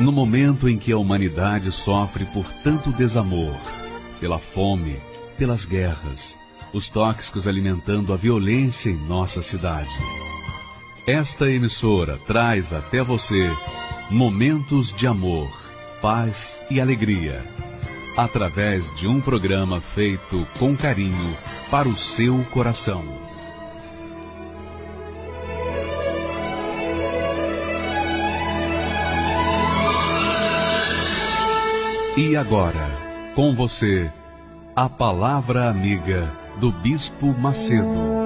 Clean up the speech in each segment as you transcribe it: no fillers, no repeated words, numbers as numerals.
No momento em que a humanidade sofre por tanto desamor, pela fome, pelas guerras, os tóxicos alimentando a violência em nossa cidade, esta emissora traz até você momentos de amor, paz e alegria, através de um programa feito com carinho para o seu coração. E agora, com você, a Palavra Amiga do Bispo Macedo.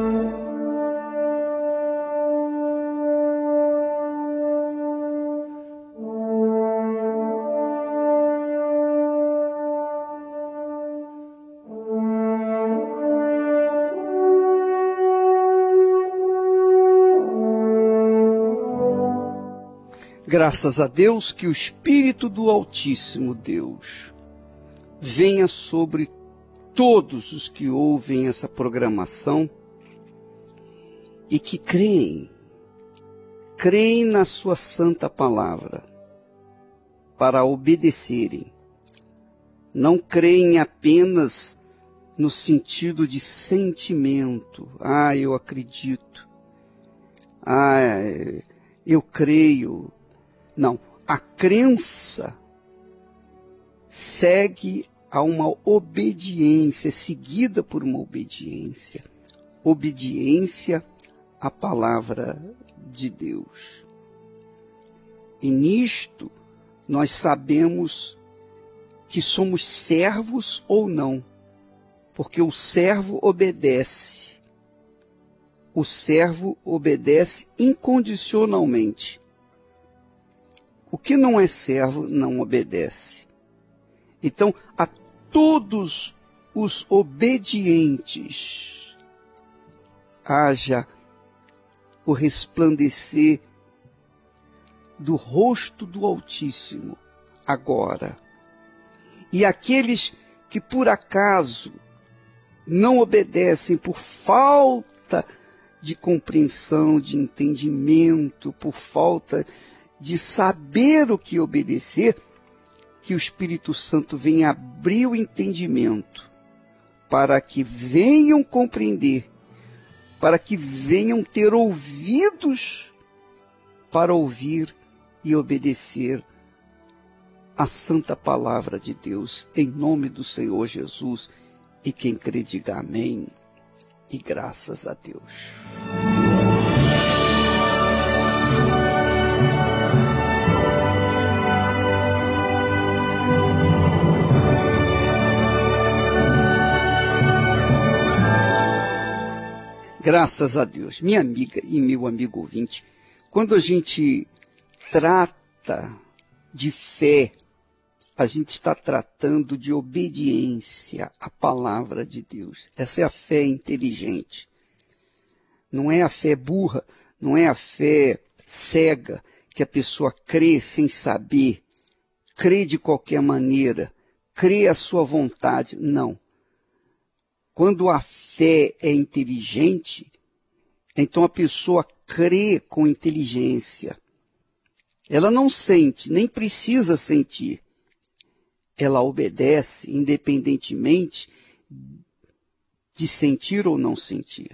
Graças a Deus que o Espírito do Altíssimo Deus venha sobre todos os que ouvem essa programação e que creem na sua santa palavra para obedecerem. Não creem apenas no sentido de sentimento. Eu acredito. Eu creio. Não, a crença segue a uma obediência, seguida por uma obediência. Obediência à palavra de Deus. E nisto nós sabemos que somos servos ou não, porque o servo obedece. O servo obedece incondicionalmente. O que não é servo não obedece. Então, a todos os obedientes, haja o resplandecer do rosto do Altíssimo agora. E aqueles que por acaso não obedecem por falta de compreensão, de entendimento, por falta de saber o que obedecer, que o Espírito Santo venha abrir o entendimento, para que venham compreender, para que venham ter ouvidos para ouvir e obedecer a santa palavra de Deus, em nome do Senhor Jesus. E quem crê diga amém, e graças a Deus. Graças a Deus. Minha amiga e meu amigo ouvinte, quando a gente trata de fé, a gente está tratando de obediência à palavra de Deus. Essa é a fé inteligente. Não é a fé burra, não é a fé cega, que a pessoa crê sem saber, crê de qualquer maneira, crê à sua vontade. Não. Quando a fé é inteligente, então a pessoa crê com inteligência. Ela não sente, nem precisa sentir. Ela obedece independentemente de sentir ou não sentir.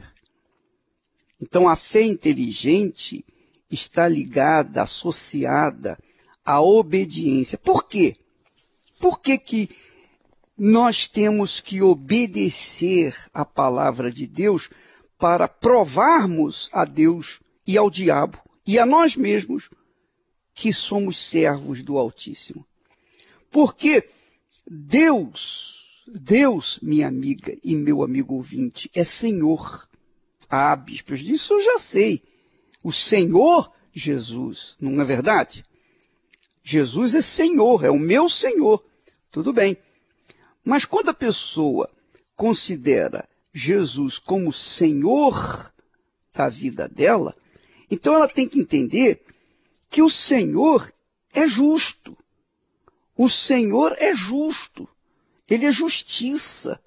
Então a fé inteligente está ligada, associada à obediência. Por quê? Por que nós temos que obedecer à palavra de Deus para provarmos a Deus e ao diabo e a nós mesmos que somos servos do Altíssimo? Porque Deus, minha amiga e meu amigo ouvinte, é Senhor. Bispos, disso eu já sei. O Senhor Jesus, não é verdade? Jesus é Senhor, é o meu Senhor. Tudo bem. Mas quando a pessoa considera Jesus como Senhor da vida dela, então ela tem que entender que o Senhor é justo. O Senhor é justo. Ele é justiça.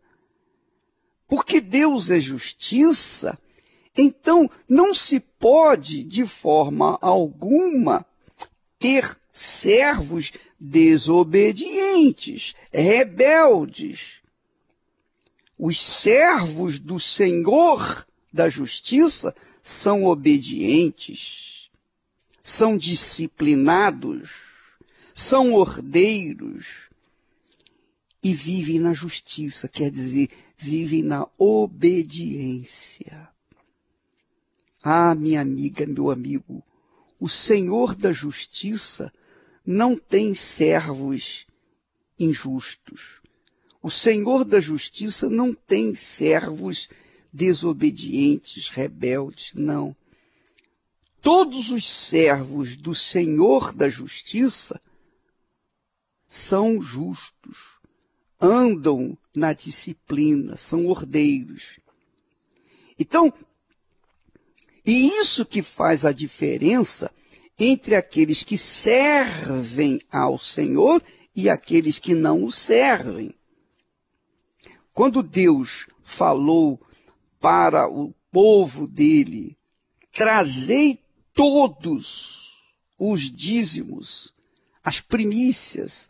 Porque Deus é justiça, então não se pode, de forma alguma, ter servos desobedientes, rebeldes. Os servos do Senhor da Justiça são obedientes, são disciplinados, são ordeiros e vivem na justiça, quer dizer, vivem na obediência. Ah, minha amiga, meu amigo, o Senhor da Justiça não tem servos injustos. O Senhor da Justiça não tem servos desobedientes, rebeldes, não. Todos os servos do Senhor da Justiça são justos, andam na disciplina, são ordeiros. Então, e isso que faz a diferença entre aqueles que servem ao Senhor e aqueles que não o servem. Quando Deus falou para o povo dele, trazei todos os dízimos, as primícias,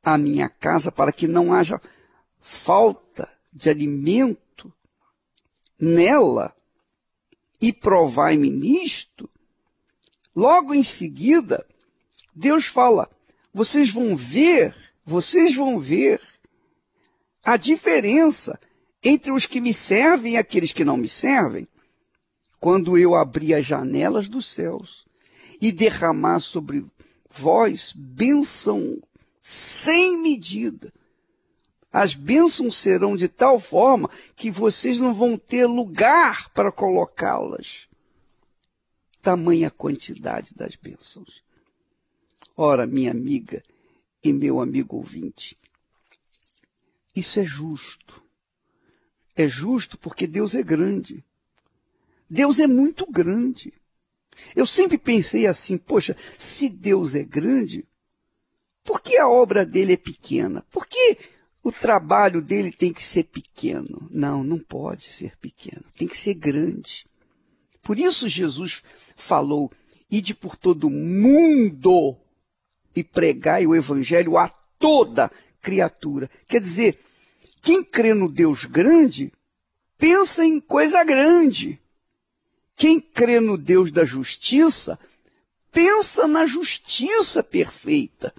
à minha casa, para que não haja falta de alimento nela, e provai-me nisto, logo em seguida, Deus fala, vocês vão ver a diferença entre os que me servem e aqueles que não me servem, quando eu abrir as janelas dos céus e derramar sobre vós bênção sem medida. As bênçãos serão de tal forma que vocês não vão ter lugar para colocá-las. Tamanha quantidade das bênçãos. Ora, minha amiga e meu amigo ouvinte, isso é justo. É justo porque Deus é grande. Deus é muito grande. Eu sempre pensei assim, poxa, se Deus é grande, por que a obra dele é pequena? Por que o trabalho dele tem que ser pequeno? Não, não pode ser pequeno, tem que ser grande. Por isso Jesus falou, ide por todo mundo e pregai o evangelho a toda criatura. Quer dizer, quem crê no Deus grande, pensa em coisa grande. Quem crê no Deus da justiça, pensa na justiça perfeita.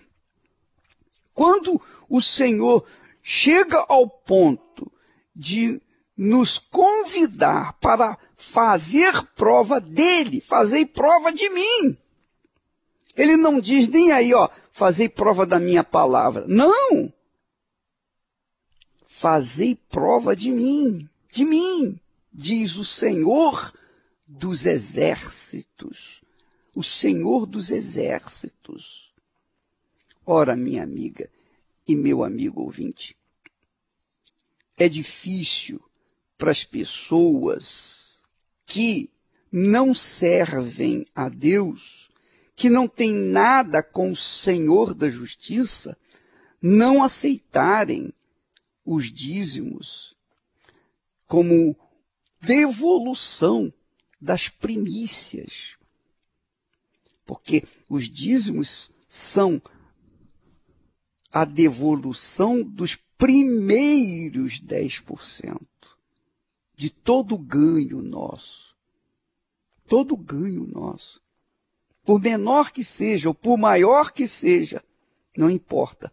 Quando o Senhor chega ao ponto de nos convidar para fazer prova dele, fazer prova de mim. Ele não diz nem aí, fazer prova da minha palavra. Não! Fazei prova de mim, diz o Senhor dos exércitos. O Senhor dos exércitos. Ora, minha amiga e meu amigo ouvinte, é difícil para as pessoas que não servem a Deus, que não têm nada com o Senhor da Justiça, não aceitarem os dízimos como devolução das primícias. Porque os dízimos são a devolução dos primeiros 10% de todo ganho nosso. Todo ganho nosso. Por menor que seja ou por maior que seja, não importa.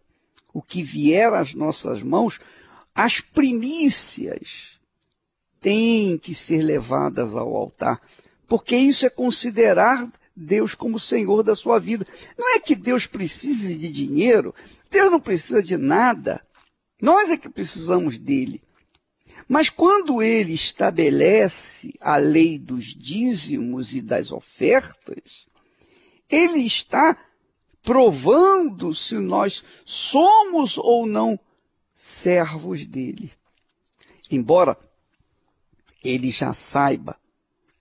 O que vier às nossas mãos, as primícias têm que ser levadas ao altar, porque isso é considerar Deus como Senhor da sua vida. Não é que Deus precise de dinheiro, Deus não precisa de nada, nós é que precisamos dele. Mas quando ele estabelece a lei dos dízimos e das ofertas, ele está provando se nós somos ou não servos dele. Embora ele já saiba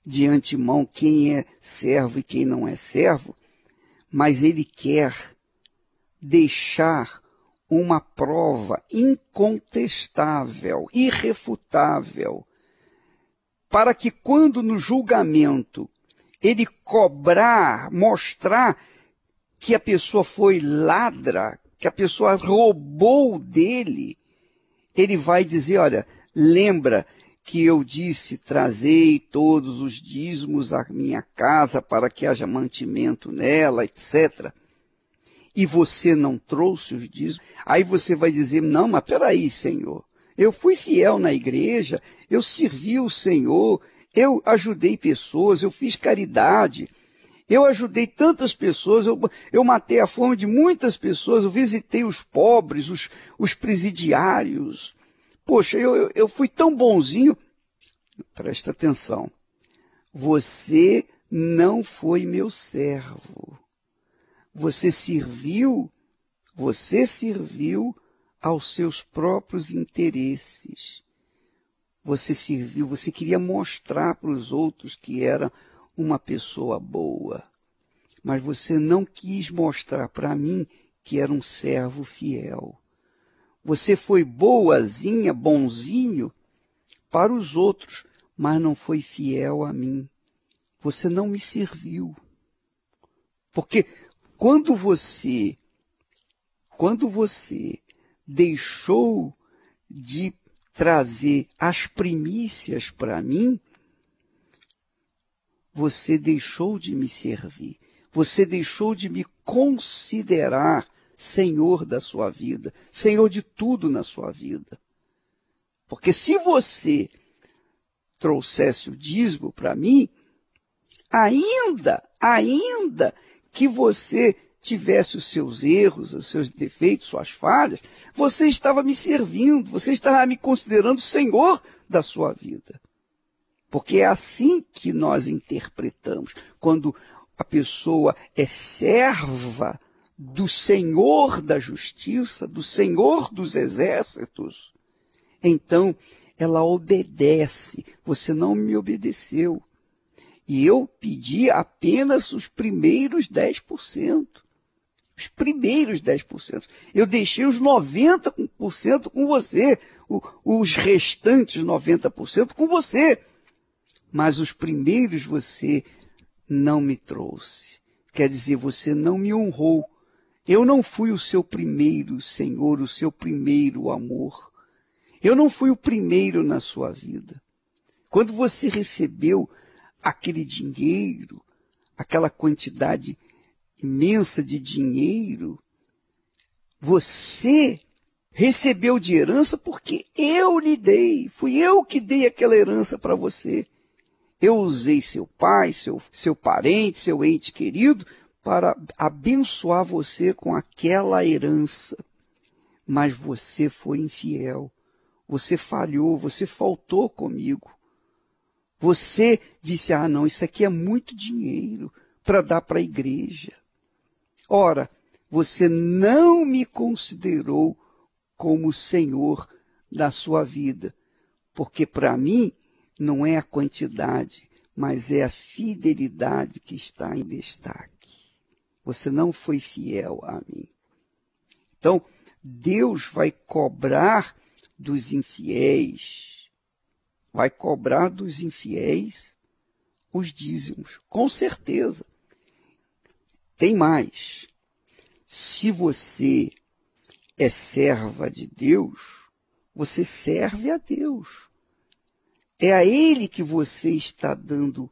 de antemão quem é servo e quem não é servo, mas ele quer deixar uma prova incontestável, irrefutável, para que quando no julgamento ele cobrar, mostrar que a pessoa foi ladra, que a pessoa roubou dele, ele vai dizer, olha, lembra que eu disse, trazei todos os dízimos à minha casa para que haja mantimento nela, etc. E você não trouxe os dízimos. Aí você vai dizer, não, mas peraí, Senhor, eu fui fiel na igreja, eu servi o Senhor, eu ajudei pessoas, eu fiz caridade, eu ajudei tantas pessoas, eu matei a fome de muitas pessoas, eu visitei os pobres, os presidiários. Poxa, eu fui tão bonzinho. Presta atenção. Você não foi meu servo. Você serviu aos seus próprios interesses. Você serviu, você queria mostrar para os outros que era uma pessoa boa. Mas você não quis mostrar para mim que era um servo fiel. Você foi boazinha, bonzinho para os outros, mas não foi fiel a mim. Você não me serviu. Porque quando você deixou de trazer as primícias para mim, você deixou de me servir. Você deixou de me considerar Senhor da sua vida, Senhor de tudo na sua vida. Porque se você trouxesse o dízimo para mim, ainda que você tivesse os seus erros, os seus defeitos, suas falhas, você estava me servindo, você estava me considerando Senhor da sua vida. Porque é assim que nós interpretamos. Quando a pessoa é serva do Senhor da justiça, do Senhor dos exércitos, então ela obedece. Você não me obedeceu. E eu pedi apenas os primeiros 10%. Os primeiros 10%. Eu deixei os 90% com você. Os restantes 90% com você. Mas os primeiros você não me trouxe. Quer dizer, você não me honrou. Eu não fui o seu primeiro Senhor, o seu primeiro amor. Eu não fui o primeiro na sua vida. Quando você recebeu aquele dinheiro, aquela quantidade imensa de dinheiro, você recebeu de herança porque eu lhe dei. Fui eu que dei aquela herança para você. Eu usei seu pai, seu parente, seu ente querido, para abençoar você com aquela herança. Mas você foi infiel. Você falhou, você faltou comigo. Você disse, não, isso aqui é muito dinheiro para dar para a igreja. Ora, você não me considerou como Senhor da sua vida, porque para mim não é a quantidade, mas é a fidelidade que está em destaque. Você não foi fiel a mim. Então, Deus vai cobrar dos infiéis, os dízimos, com certeza. Tem mais. Se você é serva de Deus, você serve a Deus. É a Ele que você está dando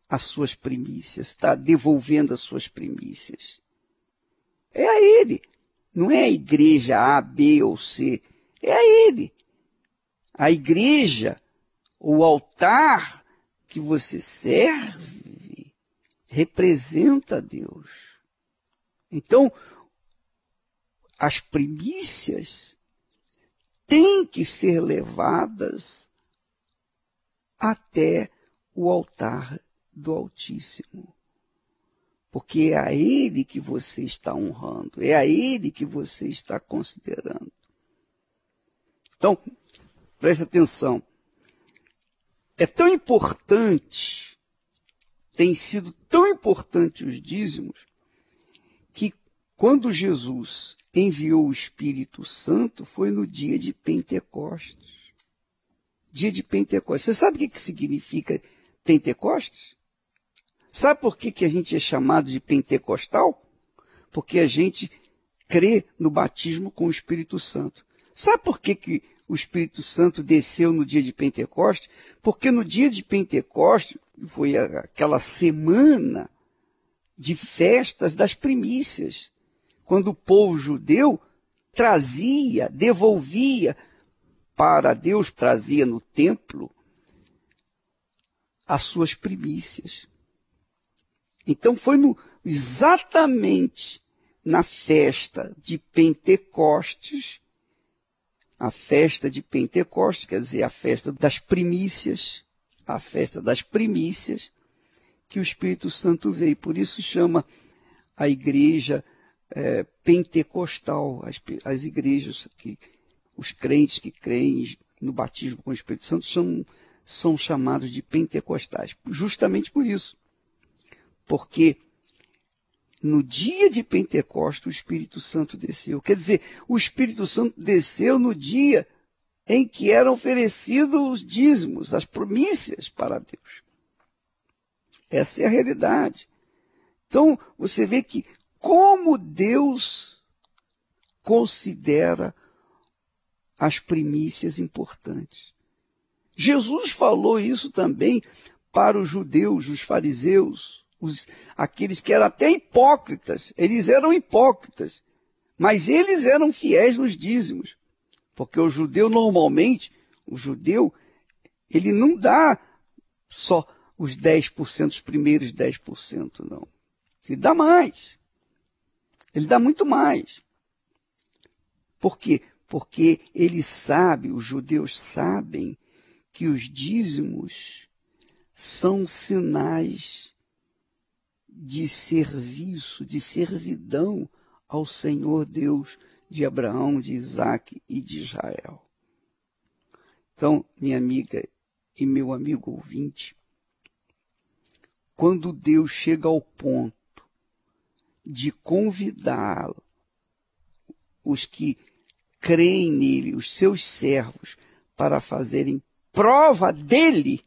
as suas primícias, está devolvendo as suas primícias. É a Ele. Não é a igreja A, B ou C. É a Ele. A igreja, o altar que você serve, representa a Deus. Então, as primícias têm que ser levadas até o altar do Altíssimo. Porque é a Ele que você está honrando, é a Ele que você está considerando. Então, preste atenção. É tão importante, tem sido tão importante os dízimos, que quando Jesus enviou o Espírito Santo, foi no dia de Pentecostes. Dia de Pentecostes. Você sabe o que significa Pentecostes? Sabe por que a gente é chamado de pentecostal? porque a gente crê no batismo com o Espírito Santo. Sabe por que o Espírito Santo desceu no dia de Pentecostes? Porque no dia de Pentecostes foi aquela semana de festas das primícias, quando o povo judeu trazia, devolvia para Deus, trazia no templo as suas primícias. Então foi exatamente na festa de Pentecostes, a festa de Pentecostes, quer dizer, a festa das primícias, que o Espírito Santo veio. Por isso chama a igreja pentecostal, as igrejas, os crentes que creem no batismo com o Espírito Santo são chamados de pentecostais. Justamente por isso. Porque no dia de Pentecostes o Espírito Santo desceu. Quer dizer, o Espírito Santo desceu no dia em que eram oferecidos os dízimos, as primícias para Deus. Essa é a realidade. Então, você vê que como Deus considera as primícias importantes. Jesus falou isso também para os judeus, os fariseus, aqueles que eram até hipócritas. Eles eram hipócritas, mas eles eram fiéis nos dízimos. Porque o judeu, normalmente, ele não dá só os 10%, os primeiros 10%, não. Ele dá mais. Ele dá muito mais. Por quê? Porque os judeus sabem que os dízimos são sinais de serviço, de servidão ao Senhor Deus de Abraão, de Isaque e de Israel. Então, minha amiga e meu amigo ouvinte, quando Deus chega ao ponto de convidar os que creem nele, os seus servos, para fazerem prova dele,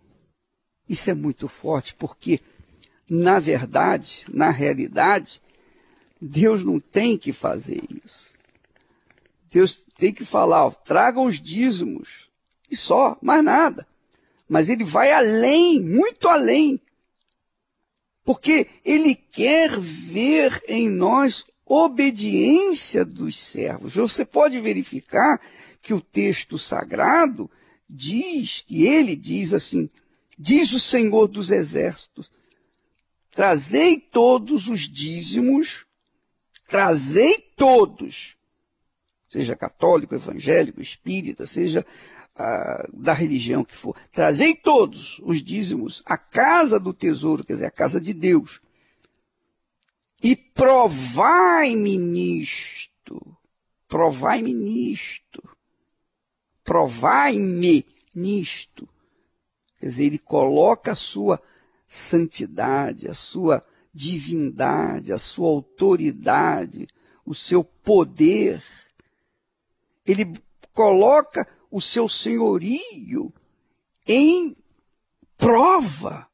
isso é muito forte, porque, na verdade, na realidade, Deus não tem que fazer isso. Deus tem que falar, tragam os dízimos, e só, mais nada. Mas ele vai além, muito além. Porque ele quer ver em nós obediência dos servos. Você pode verificar que o texto sagrado ele diz assim, diz o Senhor dos Exércitos, trazei todos os dízimos, trazei todos, seja católico, evangélico, espírita, seja da religião que for, trazei todos os dízimos à casa do tesouro, quer dizer, à casa de Deus, e provai-me nisto, quer dizer, ele coloca a sua santidade, a sua divindade, a sua autoridade, o seu poder, ele coloca o seu senhorio em prova.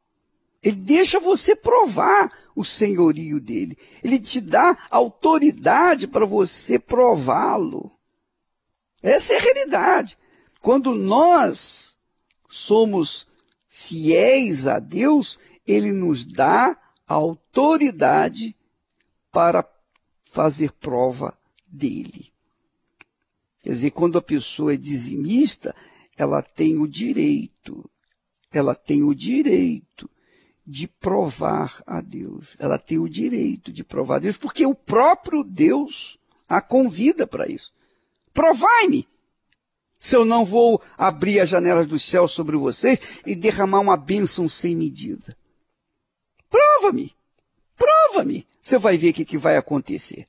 Ele deixa você provar o senhorio dele. Ele te dá autoridade para você prová-lo. Essa é a realidade. Quando nós somos fiéis a Deus, ele nos dá a autoridade para fazer prova dele. Quer dizer, quando a pessoa é dizimista, ela tem o direito de provar a Deus. Ela tem o direito de provar a Deus, porque o próprio Deus a convida para isso. Provai-me, se eu não vou abrir as janelas dos céus sobre vocês e derramar uma bênção sem medida. Prova-me, você vai ver o que vai acontecer.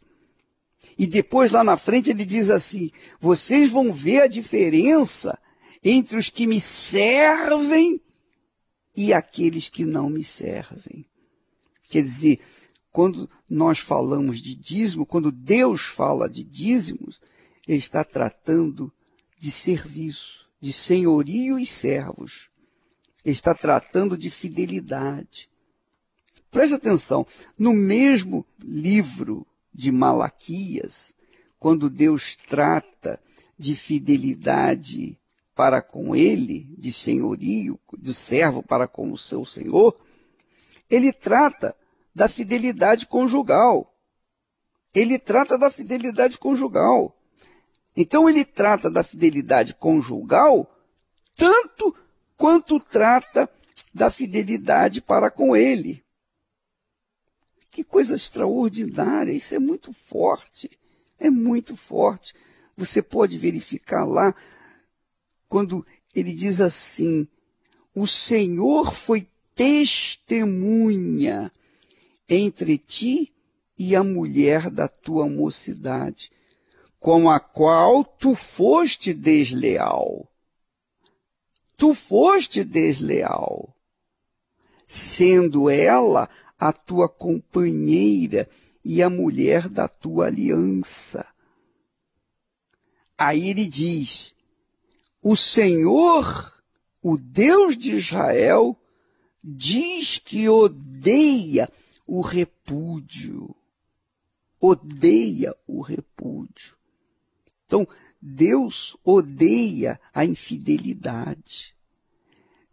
E depois, lá na frente, ele diz assim, vocês vão ver a diferença entre os que me servem e aqueles que não me servem. Quer dizer, quando nós falamos de dízimo, quando Deus fala de dízimos, ele está tratando de serviço, de senhorio e servos. Ele está tratando de fidelidade. Preste atenção, no mesmo livro de Malaquias, quando Deus trata de fidelidade para com ele, de senhorio, do servo para com o seu senhor, ele trata da fidelidade conjugal. Ele trata da fidelidade conjugal. Então ele trata da fidelidade conjugal tanto quanto trata da fidelidade para com ele. Que coisa extraordinária, isso é muito forte, é muito forte. Você pode verificar lá, quando ele diz assim, o Senhor foi testemunha entre ti e a mulher da tua mocidade, com a qual tu foste desleal. Tu foste desleal, sendo ela a tua companheira e a mulher da tua aliança. Aí ele diz, o Senhor, o Deus de Israel, diz que odeia o repúdio. Odeia o repúdio. Então, Deus odeia a infidelidade.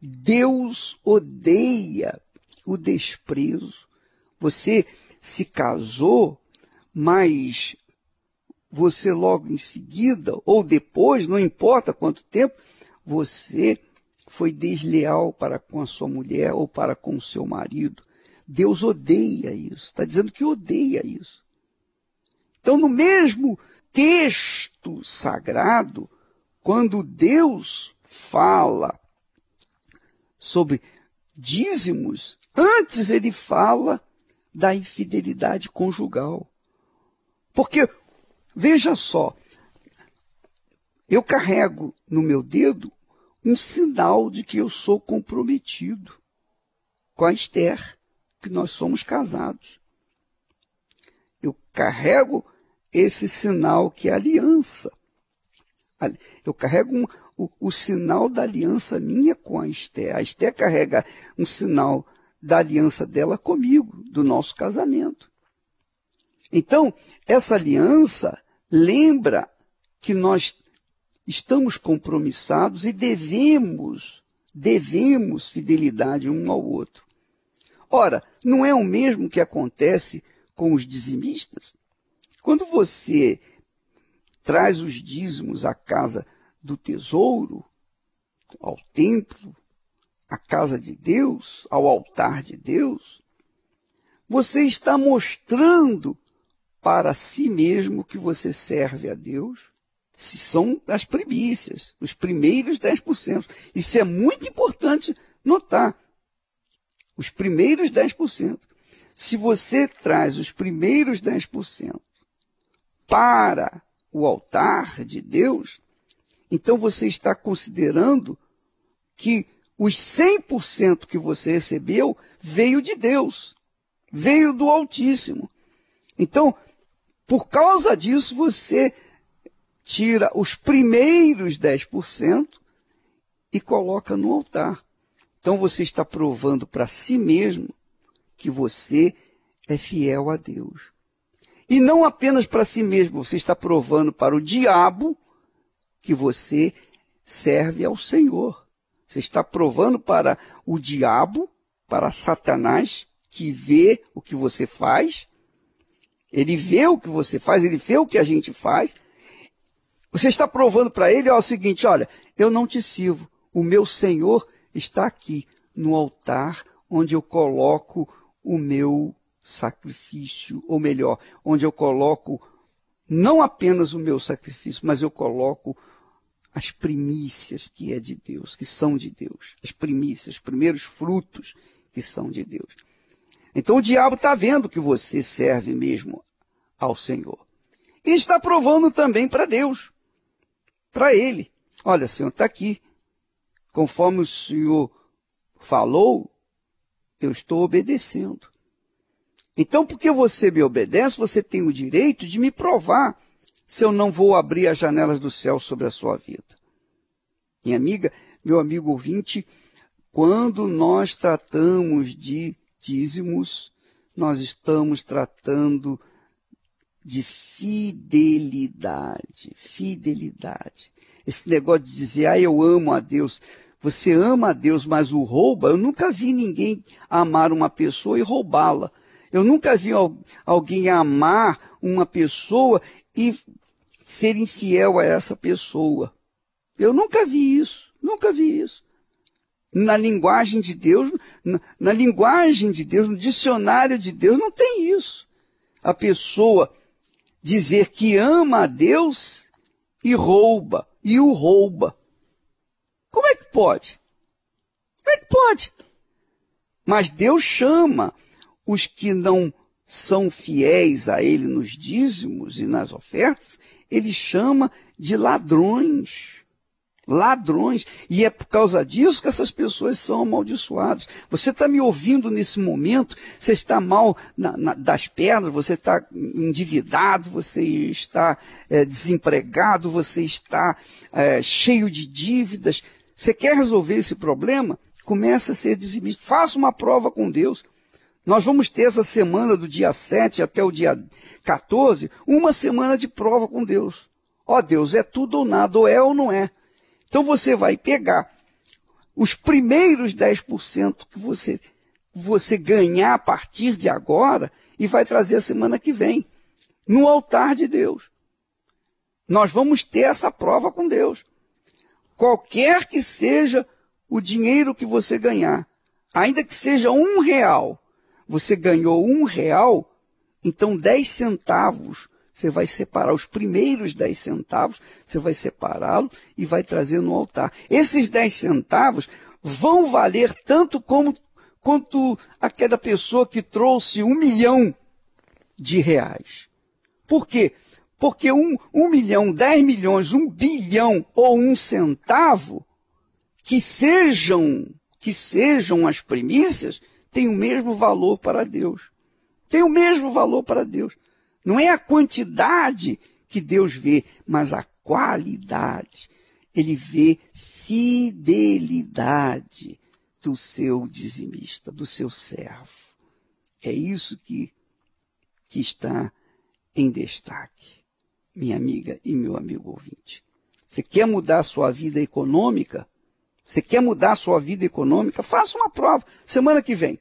Deus odeia o desprezo. Você se casou, mas você logo em seguida, ou depois, não importa quanto tempo, você foi desleal para com a sua mulher ou para com o seu marido. Deus odeia isso. Está dizendo que odeia isso. Então, no mesmo texto sagrado, quando Deus fala sobre dízimos, antes ele fala da infidelidade conjugal. Porque, veja só, eu carrego no meu dedo um sinal de que eu sou comprometido com a Esther, que nós somos casados. Eu carrego esse sinal que é a aliança. Eu carrego o sinal da aliança minha com a Esther. A Esther carrega um sinal da aliança dela comigo, do nosso casamento. Então, essa aliança lembra que nós estamos compromissados e devemos fidelidade um ao outro. Ora, não é o mesmo que acontece com os dizimistas? Quando você traz os dízimos à casa do tesouro, ao templo, à casa de Deus, ao altar de Deus, você está mostrando para si mesmo que você serve a Deus. Se são as primícias, os primeiros 10%. Isso é muito importante notar. Os primeiros 10%. Se você traz os primeiros 10% para o altar de Deus, então você está considerando que os 100% que você recebeu veio de Deus, veio do Altíssimo. Então, por causa disso, você tira os primeiros 10% e coloca no altar. Então você está provando para si mesmo que você é fiel a Deus. E não apenas para si mesmo, você está provando para o diabo que você serve ao Senhor. Você está provando para o diabo, para Satanás, que vê o que você faz. Ele vê o que você faz, ele vê o que a gente faz. Você está provando para ele o seguinte, olha, eu não te sirvo, o meu Senhor está aqui no altar onde eu coloco o meu sacrifício, ou melhor, onde eu coloco não apenas o meu sacrifício, mas eu coloco as primícias que é de Deus, que são de Deus, as primícias, os primeiros frutos que são de Deus. Então o diabo está vendo que você serve mesmo ao Senhor. E está provando também para Deus, para Ele. Olha, Senhor, está aqui. Conforme o Senhor falou, eu estou obedecendo. Então, porque você me obedece, você tem o direito de me provar se eu não vou abrir as janelas do céu sobre a sua vida. Minha amiga, meu amigo ouvinte, quando nós tratamos de dízimos, nós estamos tratando de fidelidade. Fidelidade. Esse negócio de dizer, eu amo a Deus. Você ama a Deus, mas o rouba. Eu nunca vi ninguém amar uma pessoa e roubá-la. Eu nunca vi alguém amar uma pessoa e ser infiel a essa pessoa. Eu nunca vi isso. Nunca vi isso. Na linguagem de Deus, na linguagem de Deus, no dicionário de Deus, não tem isso. A pessoa dizer que ama a Deus e rouba, e o rouba. Como é que pode? Como é que pode? Mas Deus chama os que não são fiéis a Ele nos dízimos e nas ofertas, Ele chama de ladrões. Ladrões. E é por causa disso que essas pessoas são amaldiçoadas. Você está me ouvindo nesse momento, você está mal das pernas, você está endividado, você está desempregado, você está cheio de dívidas. Você quer resolver esse problema? Comece a ser dizimista. Faça uma prova com Deus. Nós vamos ter essa semana do dia 7 até o dia 14, uma semana de prova com Deus. Ó Deus, é tudo ou nada, ou é ou não é. Então você vai pegar os primeiros 10% que você ganhar a partir de agora e vai trazer a semana que vem, no altar de Deus. Nós vamos ter essa prova com Deus. Qualquer que seja o dinheiro que você ganhar, ainda que seja R$1, você ganhou R$1, então 10 centavos, você vai separar os primeiros 10 centavos, você vai separá-lo e vai trazer no altar. Esses 10 centavos vão valer tanto quanto aquela pessoa que trouxe R$1 milhão. Por quê? Porque 1 milhão, 10 milhões, 1 bilhão ou 1 centavo, que sejam as primícias, tem o mesmo valor para Deus. Tem o mesmo valor para Deus. Não é a quantidade que Deus vê, mas a qualidade. Ele vê fidelidade do seu dizimista, do seu servo. É isso que está em destaque, minha amiga e meu amigo ouvinte. Você quer mudar a sua vida econômica? Você quer mudar a sua vida econômica? Faça uma prova. Semana que vem.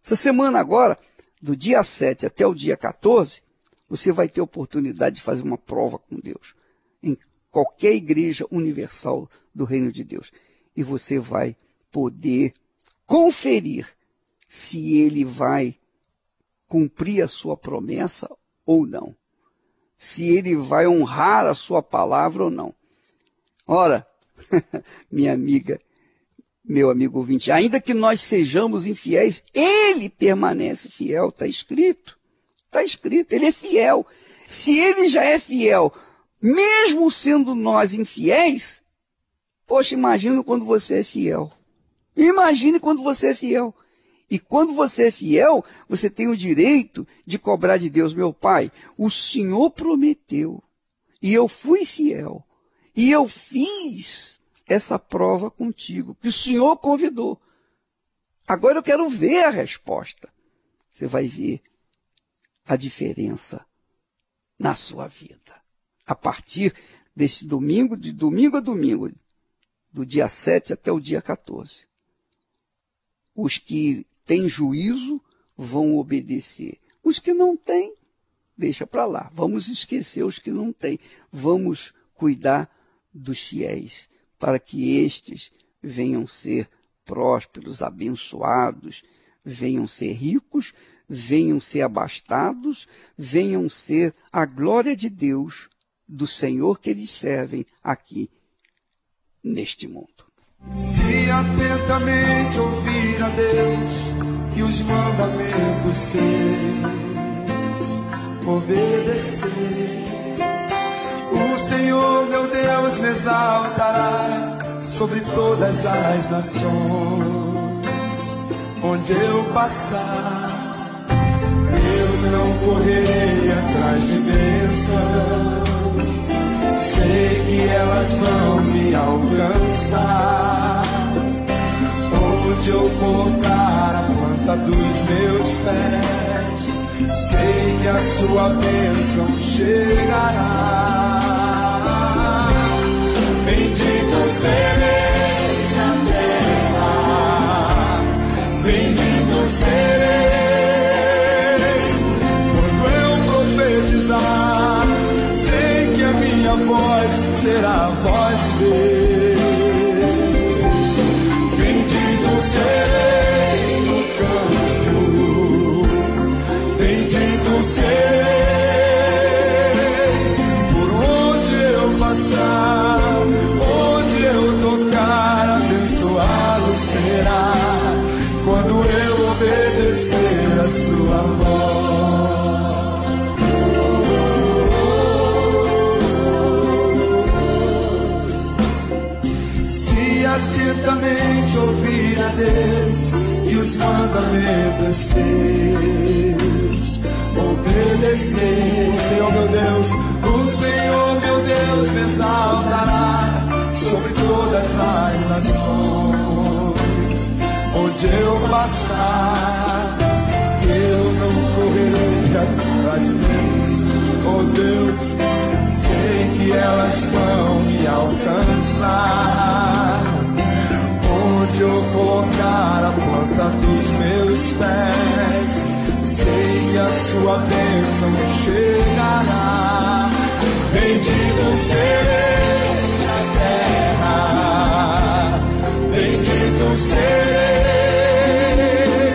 Essa semana agora, do dia 7 até o dia 14, você vai ter oportunidade de fazer uma prova com Deus. Em qualquer igreja universal do Reino de Deus. E você vai poder conferir se Ele vai cumprir a sua promessa ou não. Se Ele vai honrar a sua palavra ou não. Ora, minha amiga, meu amigo ouvinte, ainda que nós sejamos infiéis, Ele permanece fiel, está escrito. Está escrito, Ele é fiel. Se Ele já é fiel, mesmo sendo nós infiéis, poxa, imagina quando você é fiel. Imagine quando você é fiel. E quando você é fiel, você tem o direito de cobrar de Deus, meu Pai, o Senhor prometeu, e eu fui fiel, e eu fiz essa prova contigo, que o Senhor convidou. Agora eu quero ver a resposta. Você vai ver a diferença na sua vida. A partir desse domingo, de domingo a domingo, do dia 7 até o dia 14. Os que têm juízo vão obedecer. Os que não têm, deixa para lá. Vamos esquecer os que não têm. Vamos cuidar dos fiéis, para que estes venham ser prósperos, abençoados, venham ser ricos, venham ser abastados, venham ser a glória de Deus, do Senhor que eles servem aqui neste mundo. Se atentamente ouvir a Deus e os mandamentos seus obedecer, o Senhor meu Deus me exaltará sobre todas as nações. Onde eu passar, eu não correrei atrás de bênçãos. Sei que elas vão me alcançar. Onde eu colocar a planta dos meus pés, voz, sei que a sua bênção chegará. Bendito serei na terra, bendito serei quando eu profetizar. Sei que a minha voz será a voz de Deus. Bendito serei no campo, bendito serei por onde eu passar, onde eu tocar, abençoado será quando eu obedecer a sua voz. Se atentamente ouvir a Deus e os mandamentos seus, obedecer, o Senhor meu Deus me exaltará sobre todas as nações. Onde eu passar, eu não correrei atrás de Deus. Oh Deus, sei que elas vão me alcançar. Onde eu colocar a planta dos meus pés, sei que a sua bênção chegará. Bendito serei na terra, bendito serei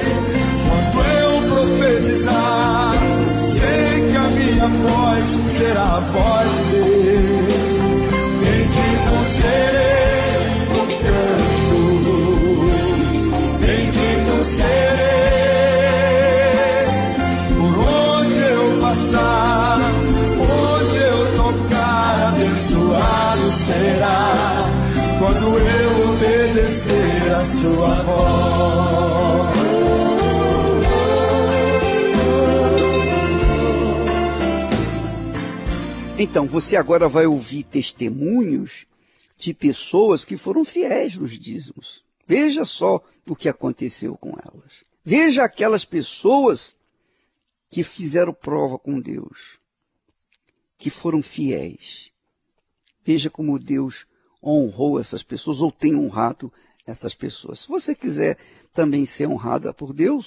quando eu profetizar. Sei que a minha voz será a voz de Deus. Bendito serei no canto, bendito serei por onde eu passar, onde eu tocar, abençoado será quando eu obedecer a sua voz. Então, você agora vai ouvir testemunhos de pessoas que foram fiéis nos dízimos. Veja só o que aconteceu com elas. Veja aquelas pessoas que fizeram prova com Deus, que foram fiéis. Veja como Deus honrou essas pessoas, ou tem honrado essas pessoas. Se você quiser também ser honrado por Deus,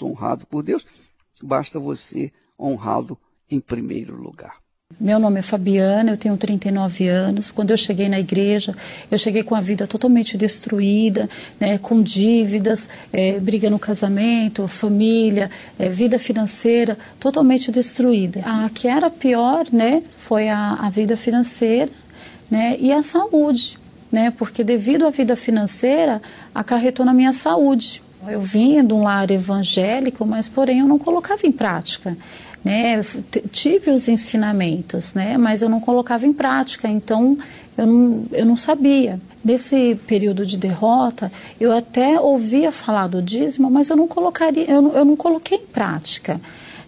basta você honrá-lo em primeiro lugar. Meu nome é Fabiana, eu tenho 39 anos. Quando eu cheguei na igreja, eu cheguei com a vida totalmente destruída, né, com dívidas, briga no casamento, família, vida financeira totalmente destruída. A que era pior, né, foi a vida financeira, né, e a saúde, né, porque devido à vida financeira, acarretou na minha saúde. Eu vinha de um lar evangélico, mas porém eu não colocava em prática. Né, eu tive os ensinamentos, né, mas eu não colocava em prática, então eu não sabia. Nesse período de derrota, eu até ouvia falar do dízimo, mas eu não coloquei em prática.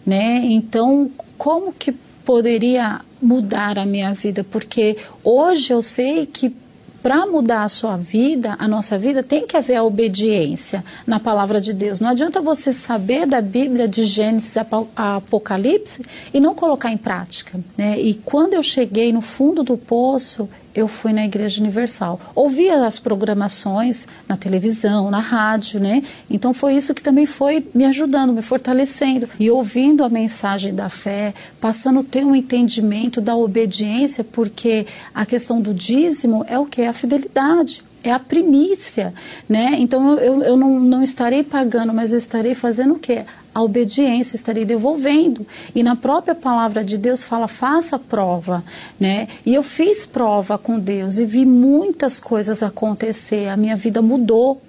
Né, então, como que poderia mudar a minha vida? Porque hoje eu sei que para mudar a sua vida, a nossa vida, tem que haver a obediência na palavra de Deus. Não adianta você saber da Bíblia de Gênesis a Apocalipse e não colocar em prática. Né? E quando eu cheguei no fundo do poço, eu fui na Igreja Universal. Ouvia as programações na televisão, na rádio, né? Então foi isso que também foi me ajudando, me fortalecendo. E ouvindo a mensagem da fé, passando a ter um entendimento da obediência, porque a questão do dízimo é o que? É a fidelidade. É a primícia, né? Então eu não estarei pagando, mas eu estarei fazendo o quê? A obediência, estarei devolvendo. E na própria palavra de Deus fala, faça prova, né? E eu fiz prova com Deus e vi muitas coisas acontecer, a minha vida mudou,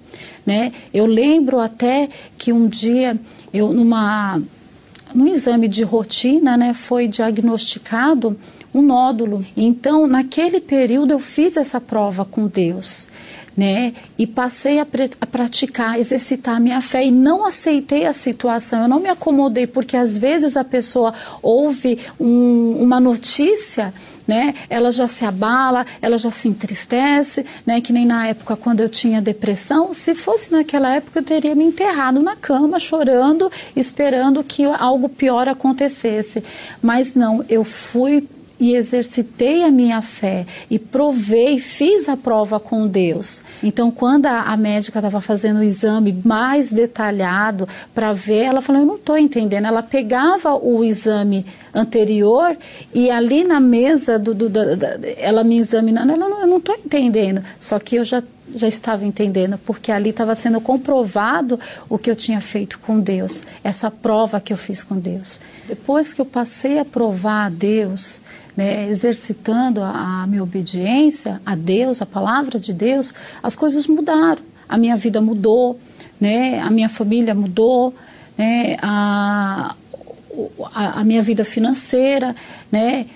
né? Eu lembro até que um dia, eu num exame de rotina, né, foi diagnosticado um nódulo. Então, naquele período eu fiz essa prova com Deus. né? E passei a praticar, exercitar a minha fé e não aceitei a situação, eu não me acomodei, porque às vezes a pessoa ouve uma notícia, né? Ela já se abala, ela já se entristece, né? Que nem na época quando eu tinha depressão, se fosse naquela época eu teria me enterrado na cama, chorando, esperando que algo pior acontecesse, mas não, eu fui e exercitei a minha fé e provei, fiz a prova com Deus. Então, quando a médica estava fazendo o exame mais detalhado para ver, ela falou, eu não estou entendendo. Ela pegava o exame anterior e ali na mesa, ela me examinando, eu não estou entendendo. Só que eu já estava entendendo, porque ali estava sendo comprovado o que eu tinha feito com Deus, essa prova que eu fiz com Deus. Depois que eu passei a provar a Deus, né, exercitando a minha obediência a Deus, a palavra de Deus, as coisas mudaram. A minha vida mudou, né, a minha família mudou, né, a minha vida financeira, né,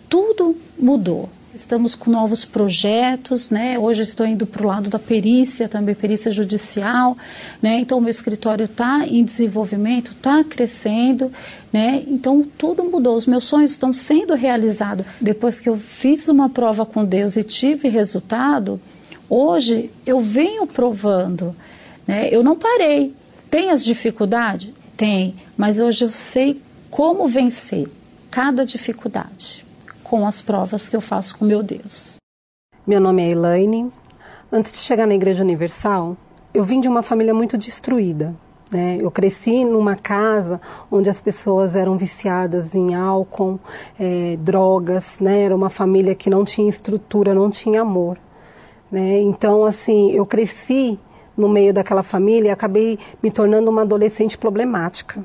tudo mudou. Estamos com novos projetos, né? Hoje eu estou indo para o lado da perícia, também perícia judicial, né? Então o meu escritório está em desenvolvimento, está crescendo, né? Então tudo mudou, os meus sonhos estão sendo realizados. Depois que eu fiz uma prova com Deus e tive resultado, hoje eu venho provando, né? Eu não parei. Tem as dificuldades? Tem, mas hoje eu sei como vencer cada dificuldade com as provas que eu faço com meu Deus. Meu nome é Elaine. Antes de chegar na Igreja Universal, eu vim de uma família muito destruída, né? Eu cresci numa casa onde as pessoas eram viciadas em álcool, drogas, né? Era uma família que não tinha estrutura, não tinha amor, né? Então, assim, eu cresci no meio daquela família e acabei me tornando uma adolescente problemática,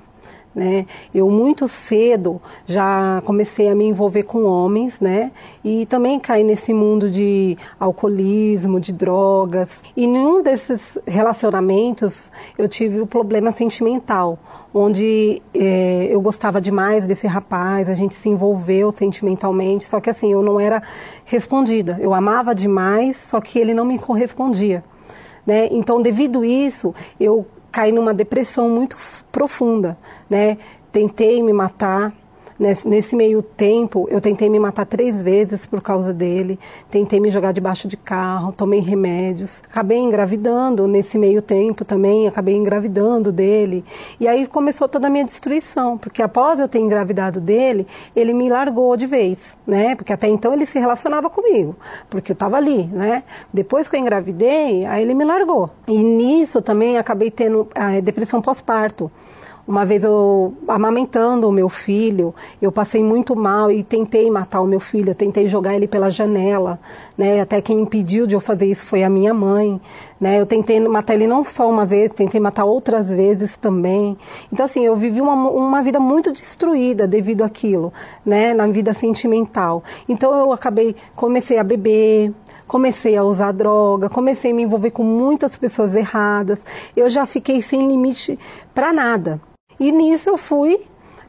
né? Eu muito cedo já comecei a me envolver com homens, né? E também caí nesse mundo de alcoolismo, de drogas. E nenhum desses relacionamentos eu tive o problema sentimental, onde eu gostava demais desse rapaz, a gente se envolveu sentimentalmente, só que assim, eu não era respondida. Eu amava demais, só que ele não me correspondia, né? Então, devido a isso, eu caí numa depressão muito profunda, né? Tentei me matar. Nesse meio tempo, eu tentei me matar 3 vezes por causa dele. Tentei me jogar debaixo de carro, tomei remédios. Acabei engravidando nesse meio tempo também, acabei engravidando dele. E aí começou toda a minha destruição, porque após eu ter engravidado dele, ele me largou de vez, né? Porque até então ele se relacionava comigo, porque eu estava ali, né? Depois que eu engravidei, aí ele me largou. E nisso também acabei tendo a depressão pós-parto. Uma vez eu, amamentando o meu filho, eu passei muito mal e tentei matar o meu filho, eu tentei jogar ele pela janela, né? Até quem impediu de eu fazer isso foi a minha mãe, né? Eu tentei matar ele não só uma vez, tentei matar outras vezes também. Então assim, eu vivi uma vida muito destruída devido àquilo, né? Na vida sentimental. Então eu comecei a beber, comecei a usar droga, comecei a me envolver com muitas pessoas erradas, eu já fiquei sem limite para nada. E nisso eu fui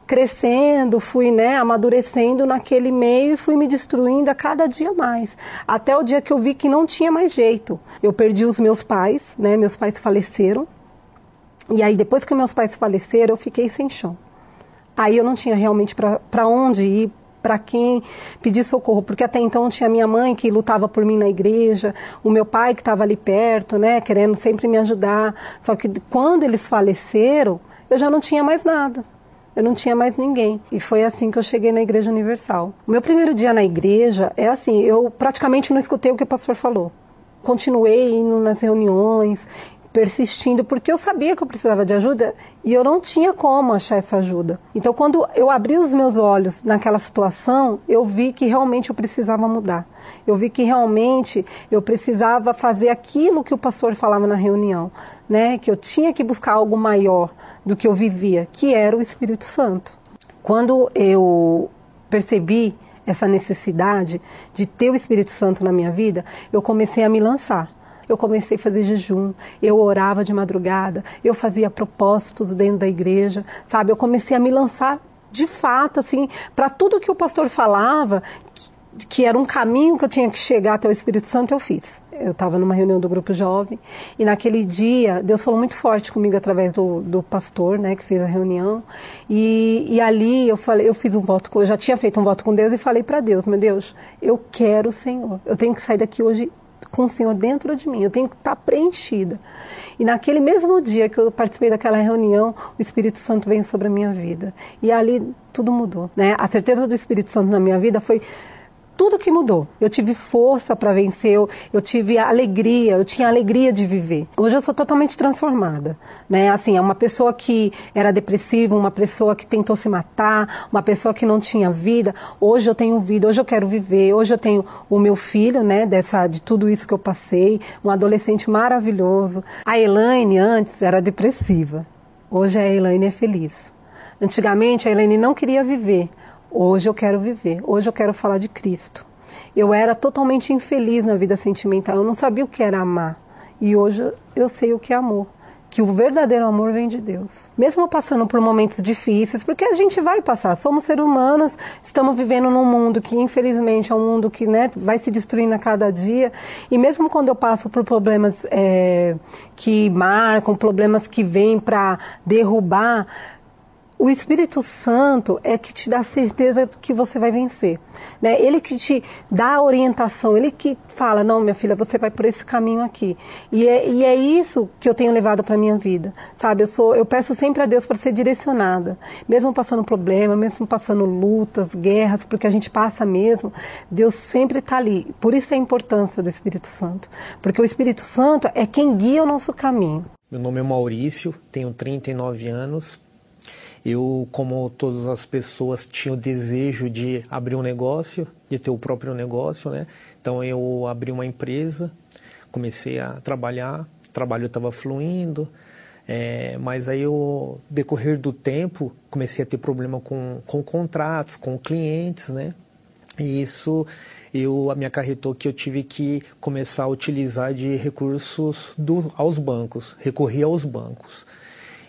crescendo, fui, né, amadurecendo naquele meio e fui me destruindo a cada dia mais. Até o dia que eu vi que não tinha mais jeito. Eu perdi os meus pais, né, meus pais faleceram. E aí depois que meus pais faleceram, eu fiquei sem chão. Aí eu não tinha realmente para onde ir, para quem pedir socorro, porque até então tinha minha mãe que lutava por mim na igreja, o meu pai que estava ali perto, né, querendo sempre me ajudar. Só que quando eles faleceram, eu já não tinha mais nada, eu não tinha mais ninguém. E foi assim que eu cheguei na Igreja Universal. O meu primeiro dia na igreja é assim, eu praticamente não escutei o que o pastor falou. Continuei indo nas reuniões, persistindo, porque eu sabia que eu precisava de ajuda e eu não tinha como achar essa ajuda. Então, quando eu abri os meus olhos naquela situação, eu vi que realmente eu precisava mudar. Eu vi que realmente eu precisava fazer aquilo que o pastor falava na reunião, né? Que eu tinha que buscar algo maior do que eu vivia, que era o Espírito Santo. Quando eu percebi essa necessidade de ter o Espírito Santo na minha vida, eu comecei a me lançar. Eu comecei a fazer jejum, eu orava de madrugada, eu fazia propósitos dentro da igreja, sabe? Eu comecei a me lançar de fato, assim, para tudo que o pastor falava, que era um caminho que eu tinha que chegar até o Espírito Santo, eu fiz. Eu estava numa reunião do grupo jovem e naquele dia Deus falou muito forte comigo através do pastor, né, que fez a reunião, e ali eu fiz um voto, eu já tinha feito um voto com Deus e falei para Deus, meu Deus, eu quero o Senhor, eu tenho que sair daqui hoje com o Senhor dentro de mim, eu tenho que estar preenchida. E naquele mesmo dia que eu participei daquela reunião, o Espírito Santo veio sobre a minha vida. E ali tudo mudou, né? A certeza do Espírito Santo na minha vida foi tudo que mudou. Eu tive força para vencer, eu tive alegria, eu tinha alegria de viver. Hoje eu sou totalmente transformada, né? Assim, é uma pessoa que era depressiva, uma pessoa que tentou se matar, uma pessoa que não tinha vida. Hoje eu tenho vida, hoje eu quero viver, hoje eu tenho o meu filho, né? De tudo isso que eu passei, um adolescente maravilhoso. A Elaine antes era depressiva, hoje a Elaine é feliz. Antigamente a Elaine não queria viver. Hoje eu quero viver, hoje eu quero falar de Cristo. Eu era totalmente infeliz na vida sentimental, eu não sabia o que era amar. E hoje eu sei o que é amor, que o verdadeiro amor vem de Deus. Mesmo passando por momentos difíceis, porque a gente vai passar, somos seres humanos, estamos vivendo num mundo que infelizmente é um mundo que, né, vai se destruindo a cada dia. E mesmo quando eu passo por problemas que marcam, problemas que vêm para derrubar, o Espírito Santo é que te dá certeza que você vai vencer, né? Ele que te dá a orientação, ele que fala, não, minha filha, você vai por esse caminho aqui. E é isso que eu tenho levado para a minha vida, sabe? Eu peço sempre a Deus para ser direcionada, mesmo passando problema, mesmo passando lutas, guerras, porque a gente passa mesmo, Deus sempre está ali. Por isso a importância do Espírito Santo, porque o Espírito Santo é quem guia o nosso caminho. Meu nome é Maurício, tenho 39 anos. Eu, como todas as pessoas, tinha o desejo de abrir um negócio, de ter o próprio negócio, né? Então eu abri uma empresa, comecei a trabalhar, o trabalho estava fluindo, mas aí eu, decorrer do tempo, comecei a ter problema com contratos, com clientes, né? E isso me acarretou que eu tive que começar a utilizar de recursos aos bancos, recorrer aos bancos.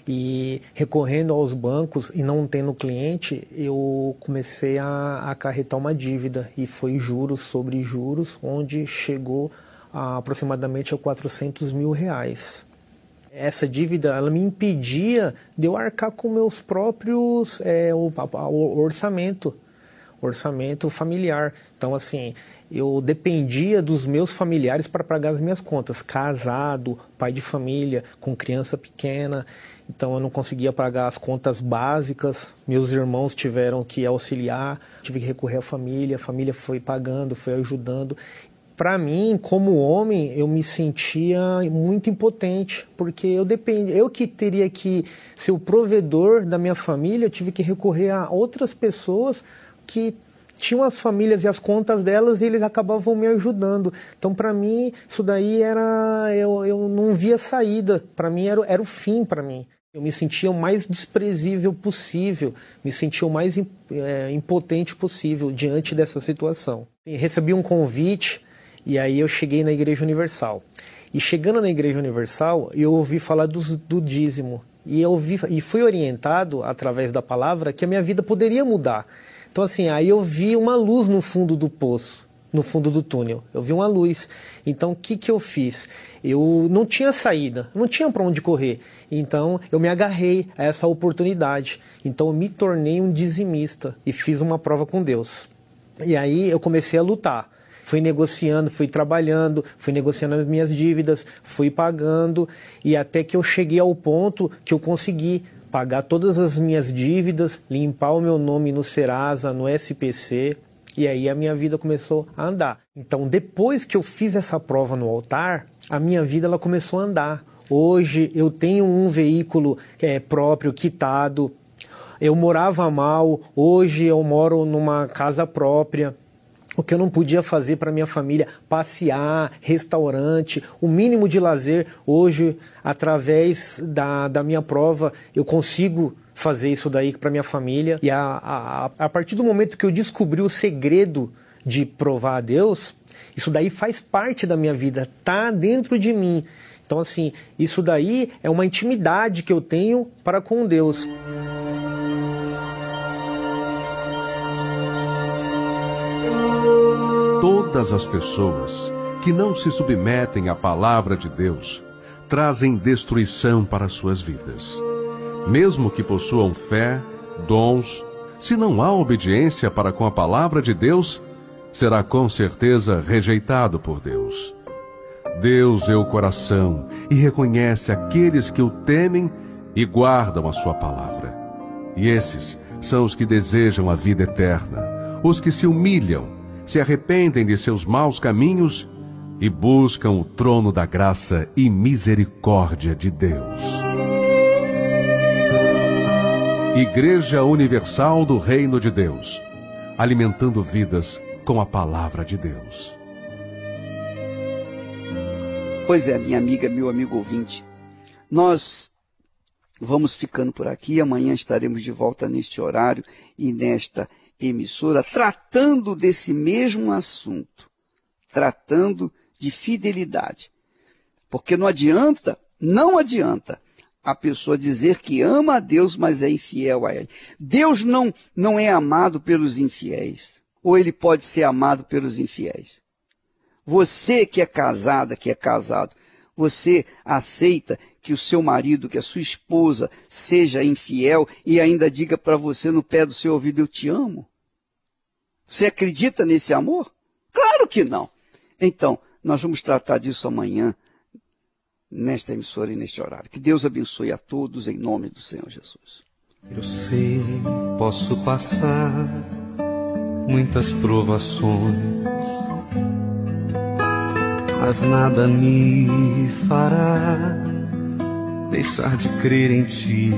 E recorrendo aos bancos e não tendo cliente, eu comecei a acarretar uma dívida, e foi juros sobre juros, onde chegou a aproximadamente a R$400 mil. Essa dívida, ela me impedia de eu arcar com meus próprios orçamento familiar. Então, assim, eu dependia dos meus familiares para pagar as minhas contas. Casado, pai de família, com criança pequena. Então eu não conseguia pagar as contas básicas. Meus irmãos tiveram que auxiliar. Tive que recorrer à família. A família foi pagando, foi ajudando. Para mim, como homem, eu me sentia muito impotente, porque eu que teria que ser o provedor da minha família, eu tive que recorrer a outras pessoas que tinham as famílias e as contas delas, e eles acabavam me ajudando. Então, para mim, isso daí eu não via saída. Para mim, era o fim para mim. Eu me sentia o mais desprezível possível, me sentia o mais impotente possível diante dessa situação. Recebi um convite, e aí eu cheguei na Igreja Universal. E chegando na Igreja Universal, eu ouvi falar do dízimo. E fui orientado, através da palavra, que a minha vida poderia mudar. Então, assim, aí eu vi uma luz no fundo do poço, no fundo do túnel. Eu vi uma luz. Então, o que eu fiz? Eu não tinha saída, não tinha para onde correr. Então, eu me agarrei a essa oportunidade. Então, eu me tornei um dizimista e fiz uma prova com Deus. E aí, eu comecei a lutar. Fui negociando, fui trabalhando, fui negociando as minhas dívidas, fui pagando, e até que eu cheguei ao ponto que eu consegui pagar todas as minhas dívidas, limpar o meu nome no Serasa, no SPC, e aí a minha vida começou a andar. Então, depois que eu fiz essa prova no altar, a minha vida ela começou a andar. Hoje eu tenho um veículo próprio, quitado. Eu morava mal, hoje eu moro numa casa própria. O que eu não podia fazer para minha família, passear, restaurante, o mínimo de lazer, hoje, através da minha prova, eu consigo fazer isso daí para minha família. E a partir do momento que eu descobri o segredo de provar a Deus, isso daí faz parte da minha vida, está dentro de mim. Então, assim, isso daí é uma intimidade que eu tenho para com Deus. todas as pessoas que não se submetem à palavra de Deus trazem destruição para suas vidas. Mesmo que possuam fé, dons, se não há obediência para com a palavra de Deus, será com certeza rejeitado por Deus. Deus vê o coração e reconhece aqueles que o temem e guardam a sua palavra. E esses são os que desejam a vida eterna, os que se humilham, se arrependem de seus maus caminhos e buscam o trono da graça e misericórdia de Deus. Igreja Universal do Reino de Deus, alimentando vidas com a palavra de Deus. Pois é, minha amiga, meu amigo ouvinte, nós vamos ficando por aqui. Amanhã estaremos de volta neste horário e nesta emissora, tratando desse mesmo assunto, tratando de fidelidade. Porque não adianta a pessoa dizer que ama a Deus, mas é infiel a Ele. Deus não é amado pelos infiéis, ou Ele pode ser amado pelos infiéis. Você que é casada, que é casado, você aceita que o seu marido, que a sua esposa seja infiel e ainda diga para você no pé do seu ouvido, eu te amo? Você acredita nesse amor? Claro que não. Então, nós vamos tratar disso amanhã, nesta emissora e neste horário. Que Deus abençoe a todos em nome do Senhor Jesus. Eu sei, posso passar muitas provações, mas nada me fará deixar de crer em Ti,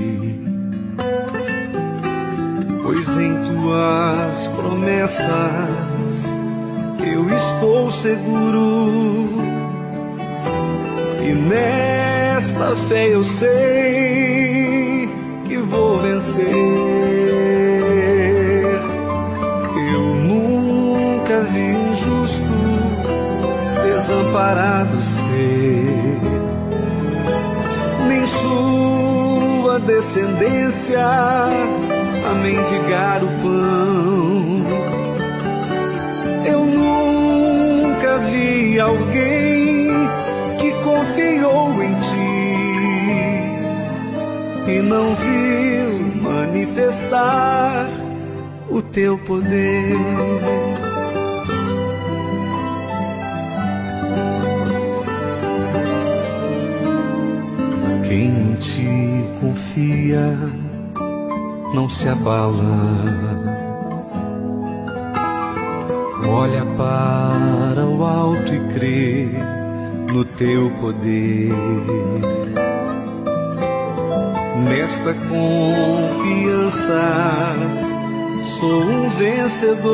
pois em Tuas promessas eu estou seguro, e nesta fé eu sei que vou vencer. Eu nunca vi um justo desamparado ser, nem sua descendência a mendigar o pão. Eu nunca vi alguém que confiou em Ti e não viu manifestar o Teu poder. Quem em Ti confia não se abala, olha para o alto e crê no Teu poder. Nesta confiança sou um vencedor,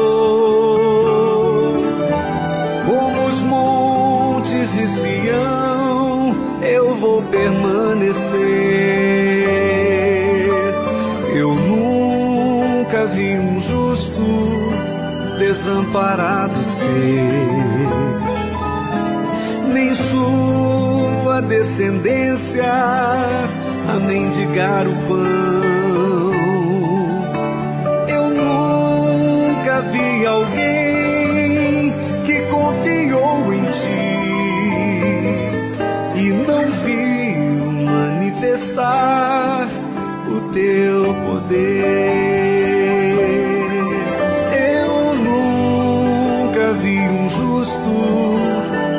como os montes de Sião eu vou permanecer. Eu nunca vi um justo desamparado ser, nem sua descendência a mendigar o pão. Eu nunca vi alguém que confiou em Ti e não viu manifestar o Teu poder.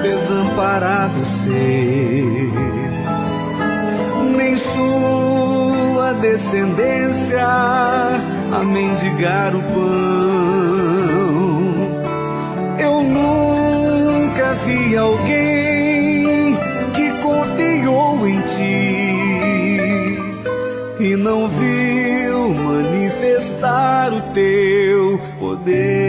Desamparado ser, nem sua descendência a mendigar o pão. Eu nunca vi alguém que confiou em Ti e não viu manifestar o Teu poder.